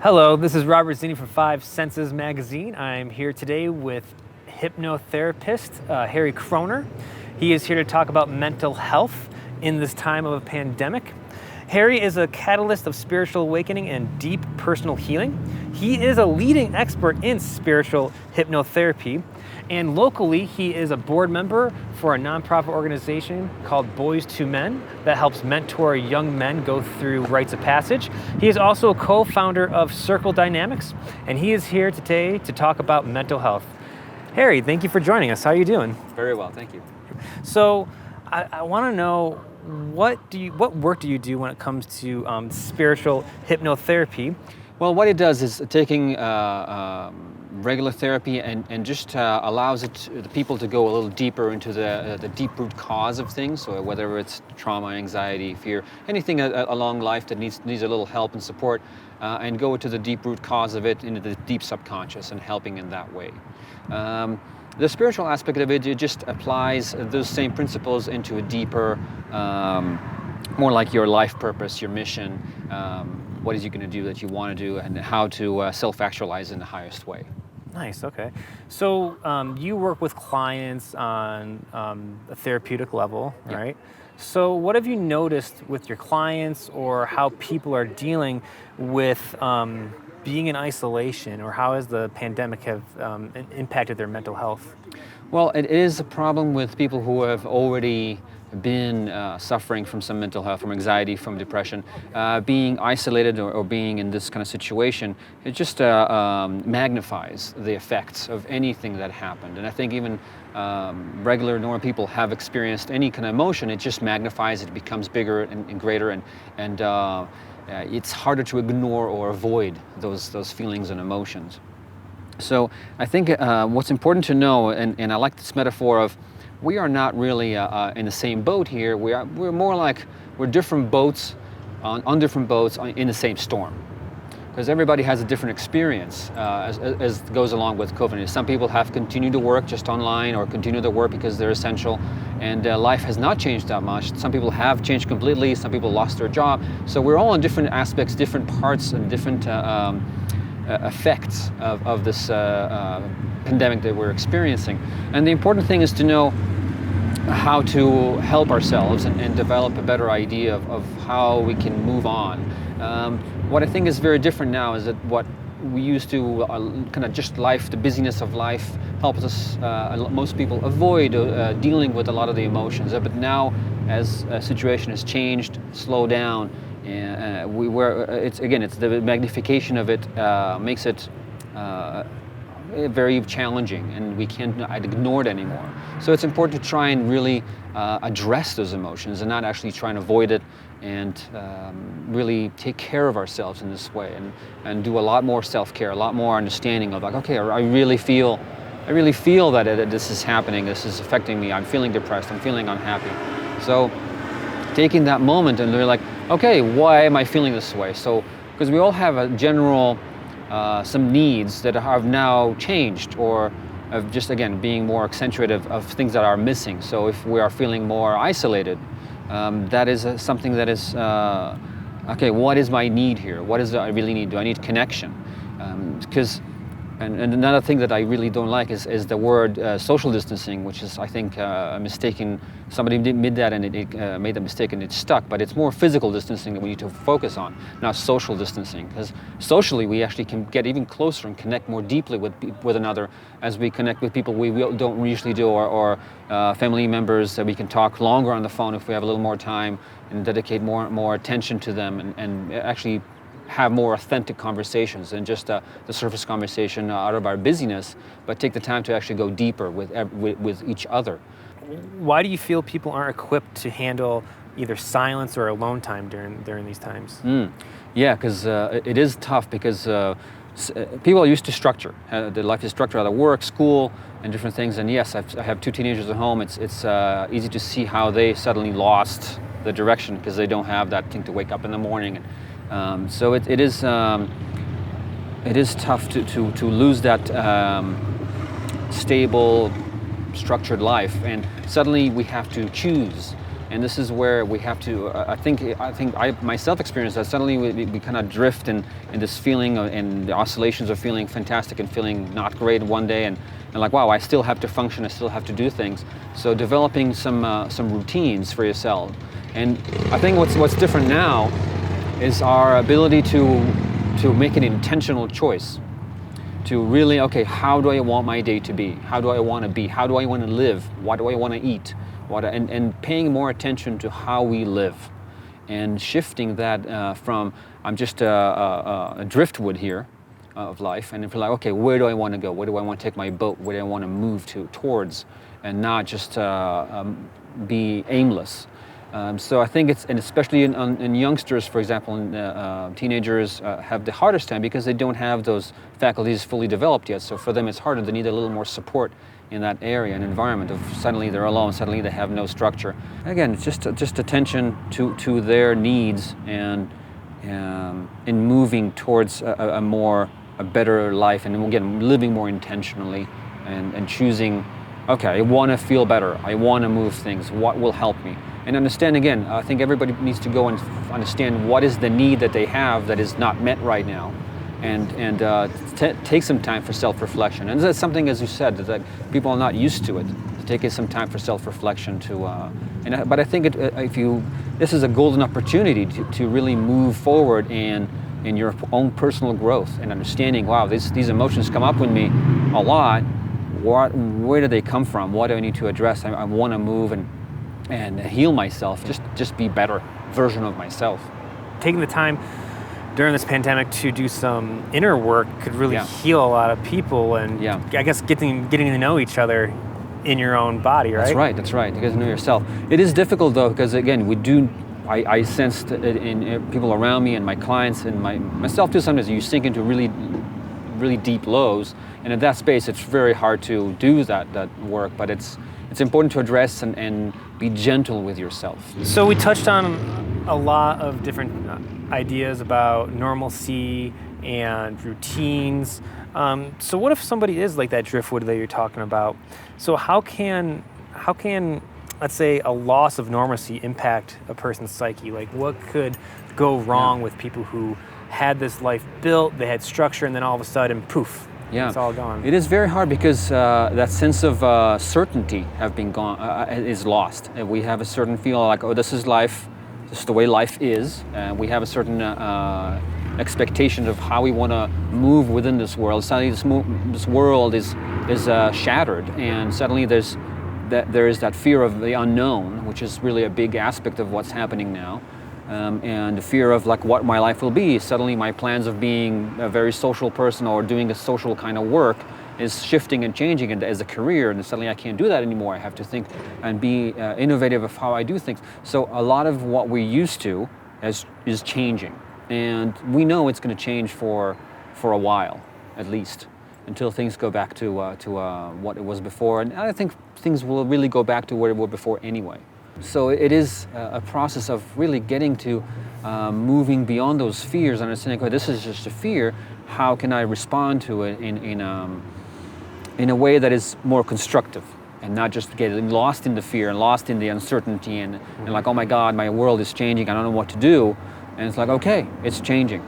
Hello, this is Robert Zini from 5enses magazine. I'm here today with hypnotherapist Harry Kroner. He is here to talk about mental health in this time of a pandemic. Harry is a catalyst of spiritual awakening and deep personal healing. He is a leading expert in spiritual hypnotherapy, and locally he is a board member for a nonprofit organization called Boys to Men that helps mentor young men go through rites of passage. He is also a co-founder of Circle Dynamics, and he is here today to talk about mental health. Harry, thank you for joining us. How are you doing? Very well, thank you. So I want to know, what work do you do when it comes to spiritual hypnotherapy? Well, what it does is taking regular therapy and just allows the people to go a little deeper into the deep root cause of things. So whether it's trauma, anxiety, fear, anything along life that needs a little help and support, and go to the deep root cause of it, into the deep subconscious, and helping in that way. The spiritual aspect of it just applies those same principles into a deeper, more like your life purpose, your mission, what is you going to do that you want to do, and how to self-actualize in the highest way. Nice, okay. So you work with clients on a therapeutic level, Yeah. right? So what have you noticed with your clients, or how people are dealing with being in isolation, or how has the pandemic have impacted their mental health? Well, it is a problem with people who have already been suffering from some mental health, from anxiety, from depression. Being isolated or being in this kind of situation, it just magnifies the effects of anything that happened. And I think even regular, normal people have experienced any kind of emotion. It just magnifies it, becomes bigger and greater, and it's harder to ignore or avoid those feelings and emotions. So I think what's important to know, and I like this metaphor of, we are not really in the same boat here. We're more like we're different boats on different boats in the same storm, because everybody has a different experience as goes along with COVID. Some people have continued to work just online, or continue to work because they're essential, and life has not changed that much. Some people have changed completely. Some people lost their job. So we're all in different aspects, different parts, and different effects of this pandemic that we're experiencing. And the important thing is to know how to help ourselves and develop a better idea of how we can move on. What I think is very different now is that what we used to kind of just life, the busyness of life, helps us, most people, avoid dealing with a lot of the emotions. But now, as a situation has changed, slow down, it's the magnification of it makes it very challenging, and we can't ignore it anymore. So it's important to try and really address those emotions, and not actually try and avoid it, and really take care of ourselves in this way, and do a lot more self-care, a lot more understanding of, like, okay, I really feel that this is happening, this is affecting me, I'm feeling depressed, I'm feeling unhappy. So taking that moment and they're like, okay, why am I feeling this way? So, because we all have a general, some needs that have now changed, or of just, again, being more accentuated of things that are missing. So if we are feeling more isolated, that is something that is, okay, what is my need here? What is it I really need? Do I need connection? Because And another thing that I really don't like is the word social distancing, which is, I think, a mistaken. Somebody did that, and it made a mistake, and it stuck. But it's more physical distancing that we need to focus on, not social distancing. Because socially, we actually can get even closer and connect more deeply with another, as we connect with people we don't usually do, or family members that we can talk longer on the phone if we have a little more time, and dedicate more attention to them, and actually have more authentic conversations than just the surface conversation out of our busyness, but take the time to actually go deeper with each other. Why do you feel people aren't equipped to handle either silence or alone time during these times? Yeah, because it is tough, because people are used to structure. Their life is structured out of work, school, and different things. And yes, I have two teenagers at home. It's easy to see how they suddenly lost the direction, because they don't have that thing to wake up in the morning. So it is tough to lose that stable, structured life, and suddenly we have to choose And this is where we have to, I think I myself experienced that suddenly we kind of drift in this feeling and the oscillations of feeling fantastic and feeling not great one day, and like, wow, I still have to function, I still have to do things. So developing some routines for yourself. And I think what's different now is our ability to make an intentional choice. To really, okay, how do I want my day to be? How do I want to be? How do I want to live? What do I want to eat? And paying more attention to how we live, and shifting that from I'm just a driftwood here of life, and if you're like, okay, where do I want to go? Where do I want to take my boat? Where do I want to move towards? And not just be aimless. So I think and especially in youngsters, for example, and teenagers have the hardest time because they don't have those faculties fully developed yet. So for them, it's harder. They need a little more support in that area and environment of suddenly they're alone, suddenly they have no structure. Again, it's just attention to their needs and in moving towards a better life, and again, living more intentionally and choosing, okay, I want to feel better, I want to move things, what will help me? And understand, again, I think everybody needs to go and understand what is the need that they have that is not met right now, and take some time for self-reflection. And that's something, as you said, that people are not used to it. To take some time for self-reflection but I think this is a golden opportunity to really move forward in your own personal growth and understanding, wow, these emotions come up with me a lot. Where do they come from? What do I need to address? I want to move and heal myself, just be better version of myself. Taking the time during this pandemic to do some inner work could really heal a lot of people, and I guess getting to know each other in your own body, right? That's right. You guys know yourself. It is difficult though, because again, I sensed in people around me and my clients and myself too, sometimes you sink into really, really deep lows, and in that space it's very hard to do that work, but it's important to address and be gentle with yourself. So we touched on a lot of different ideas about normalcy and routines. So what if somebody is like that driftwood that you're talking about? So how can let's say a loss of normalcy impact a person's psyche? Like what could go wrong with people who had this life built, they had structure, and then all of a sudden, poof, it's all gone? It is very hard because that sense of certainty is lost. We have a certain feel like, oh, this is life, this is the way life is. We have a certain expectation of how we want to move within this world. Suddenly this world is shattered, and suddenly there is that fear of the unknown, which is really a big aspect of what's happening now. And the fear of like what my life will be. Suddenly my plans of being a very social person or doing a social kind of work is shifting and changing as a career, and suddenly I can't do that anymore. I have to think and be innovative of how I do things. So a lot of what we're used to is changing, and we know it's going to change for a while, at least, until things go back to what it was before. And I think things will really go back to where it were before anyway. So it is a process of really getting to moving beyond those fears and understanding, okay, this is just a fear. How can I respond to it in a way that is more constructive, and not just getting lost in the fear and lost in the uncertainty and like, oh my God, my world is changing, I don't know what to do. And it's like, okay, it's changing.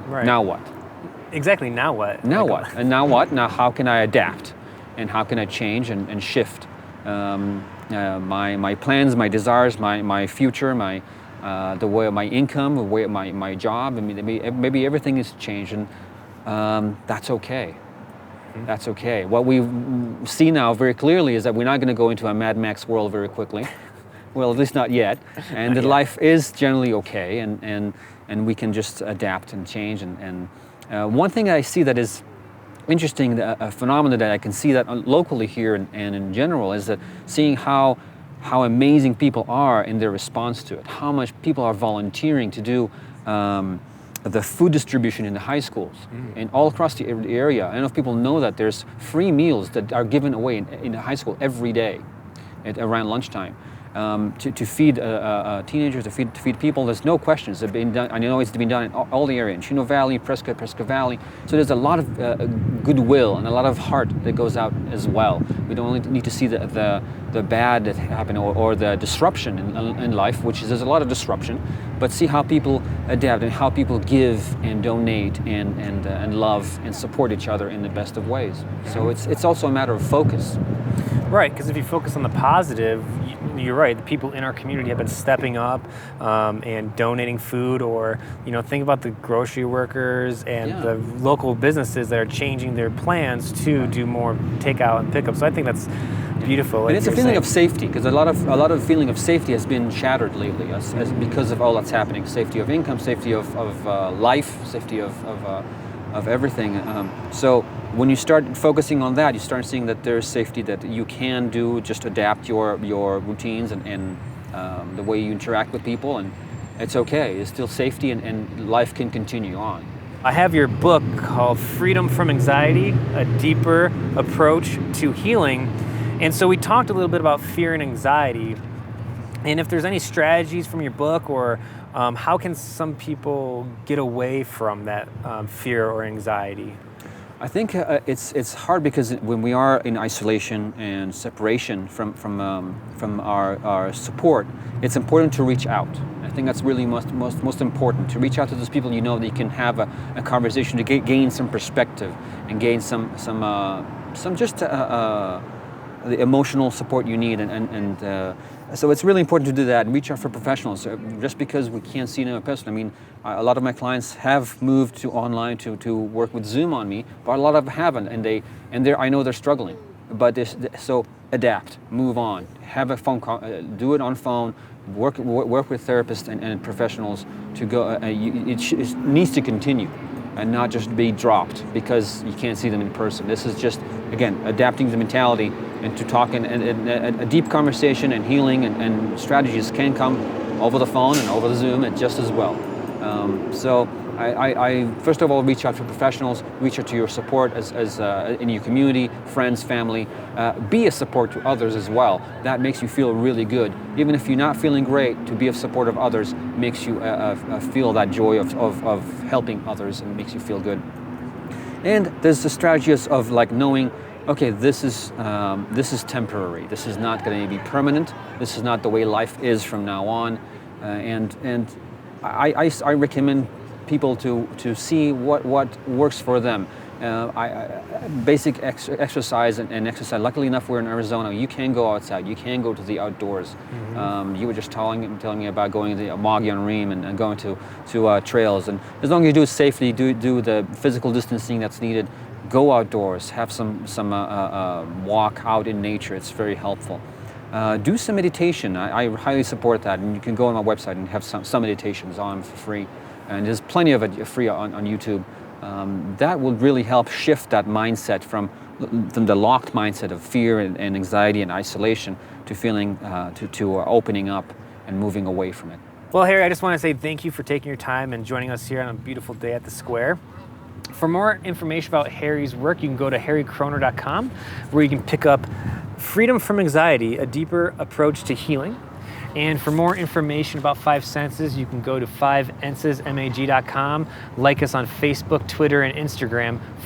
Right. Now what? Exactly, now what? Now what? And now what? Now how can I adapt? And how can I change and shift? My plans, my desires, my future, the way of my income, the way of my job. I mean, maybe everything is changed, and that's okay. That's okay. What we see now very clearly is that we're not going to go into a Mad Max world very quickly. Well, at least not yet. And that life is generally okay, and we can just adapt and change. And one thing I see that is interesting, a phenomenon that I can see that locally here and in general, is that seeing how amazing people are in their response to it, how much people are volunteering to do the food distribution in the high schools and all across the area. I don't know if people know that there's free meals that are given away in the high school every day around lunchtime. to feed teenagers, to feed people. There's no questions. It's been done. I know it's been done in all the area, in Chino Valley, Prescott Valley. So there's a lot of goodwill and a lot of heart that goes out as well. We don't only need to see the bad that happened or the disruption in life, which is there's a lot of disruption, but see how people adapt and how people give and donate and love and support each other in the best of ways. So it's also a matter of focus. Right, because if you focus on the positive, you're right. The people in our community have been stepping up and donating food, or think about the grocery workers and the local businesses that are changing their plans to do more takeout and pickup. So I think that's beautiful. And it's a feeling of safety, because a lot of feeling of safety has been shattered lately as because of all that's happening. Safety of income, safety of life, safety of everything. So when you start focusing on that, you start seeing that there's safety, that you can do, just adapt your routines and the way you interact with people, and it's okay. It's still safety, and life can continue on. I have your book called Freedom from Anxiety, A Deeper Approach to Healing. And so we talked a little bit about fear and anxiety, and if there's any strategies from your book, or how can some people get away from that fear or anxiety? I think it's hard, because when we are in isolation and separation from our support, it's important to reach out. I think that's really most important, to reach out to those people that you can have a conversation, to gain some perspective and gain some just the emotional support you need, and so it's really important to do that and reach out for professionals. Just because we can't see them in person, I mean, a lot of my clients have moved to online to work with Zoom on me, but a lot of them haven't, and I know they're struggling. But so adapt, move on, have a phone call, do it on phone, work with therapists and professionals to go. It needs to continue and not just be dropped because you can't see them in person. This is just, again, adapting the mentality and to talk, and a deep conversation and healing and strategies can come over the phone and over the Zoom and just as well. So I first of all reach out to professionals, reach out to your support as in your community, friends, family. Be a support to others as well. That makes you feel really good. Even if you're not feeling great, to be of support of others makes you feel that joy of helping others, and makes you feel good. And there's the strategies of like knowing, okay, this is temporary. This is not going to be permanent. This is not the way life is from now on. And I recommend people to see what works for them. Basic exercise and exercise. Luckily enough, we're in Arizona. You can go outside. You can go to the outdoors. Mm-hmm. You were just telling me about going to the Mogollon Ream and going to trails. And as long as you do it safely, do the physical distancing that's needed. Go outdoors. Have some walk out in nature. It's very helpful. Do some meditation. I highly support that, and you can go on my website and have some meditations on for free. And there's plenty of it free on YouTube. That will really help shift that mindset from the locked mindset of fear and anxiety and isolation to feeling to opening up and moving away from it. Well, Harry, I just want to say thank you for taking your time and joining us here on a beautiful day at the Square. For more information about Harry's work, you can go to harrykroner.com, where you can pick up Freedom from Anxiety, A Deeper Approach to Healing. And for more information about 5enses, you can go to 5ensesmag.com, like us on Facebook, Twitter, and Instagram for